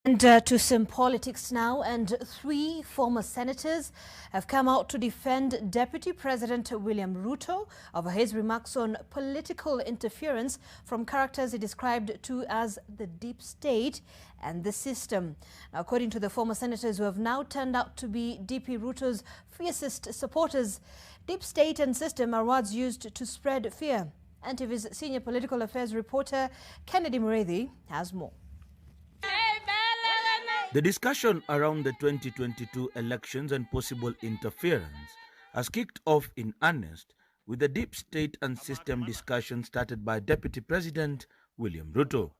And to some politics now, and three former senators have come out to defend Deputy President William Ruto over his remarks on political interference from characters he described to as the deep state and the system. Now, according to the former senators who have now turned out to be DP Ruto's fiercest supporters, deep state and system are words used to spread fear. NTV's senior political affairs reporter Kennedy Mureithi has more. The discussion around the 2022 elections and possible interference has kicked off in earnest with the deep state and system discussion started by Deputy President William Ruto.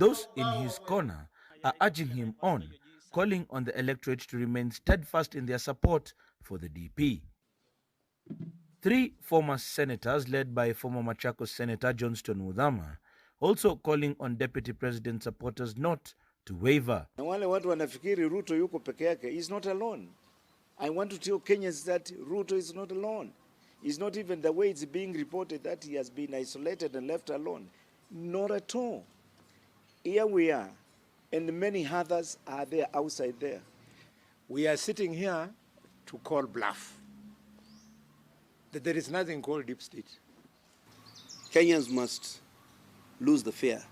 Those in his corner are urging him on, calling on the electorate to remain steadfast in their support for the DP. Three former senators, led by former Machakos Senator Johnstone Muthama, also calling on Deputy President supporters not to waver. Wale watu wanafikiri Ruto yuko peke yake. He's not alone. I want to tell Kenyans that Ruto is not alone. It's not even the way it's being reported that he has been isolated and left alone. Not at all. Here we are, and many others are there outside there. We are sitting here to call bluff that there is nothing called deep state. Kenyans must lose the fear.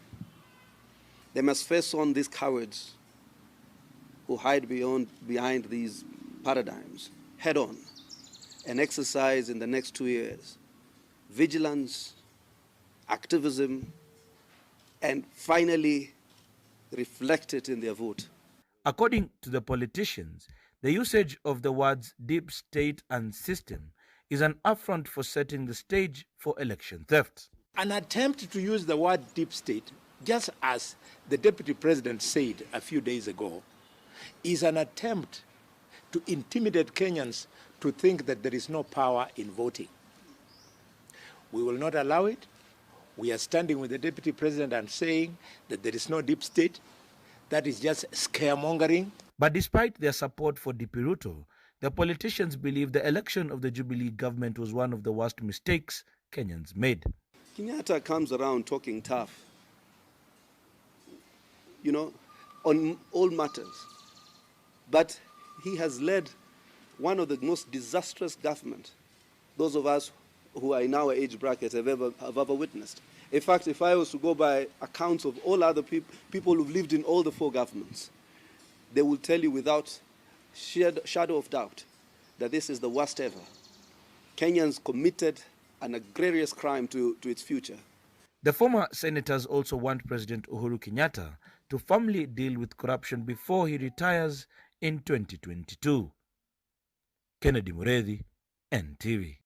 They must face on these cowards who hide behind these paradigms head on and exercise in the next 2 years vigilance, activism, and finally reflect it in their vote. According to the politicians, the usage of the words deep state and system is an affront for setting the stage for election theft. An attempt to use the word deep state, just as the Deputy President said a few days ago, is an attempt to intimidate Kenyans to think that there is no power in voting. We will not allow it. We are standing with the Deputy President and saying that there is no deep state. That is just scaremongering. But despite their support for DP Ruto, the politicians believe the election of the Jubilee government was one of the worst mistakes Kenyans made. Kenyatta comes around talking tough, on all matters. But he has led one of the most disastrous governments those of us who are in our age bracket have ever witnessed. In fact, if I was to go by accounts of all other people who've lived in all the four governments, they will tell you without shadow of doubt that this is the worst ever. Kenyans committed an egregious crime to its future. The former senators also want President Uhuru Kenyatta to firmly deal with corruption before he retires in 2022. Kennedy Mureithi, NTV.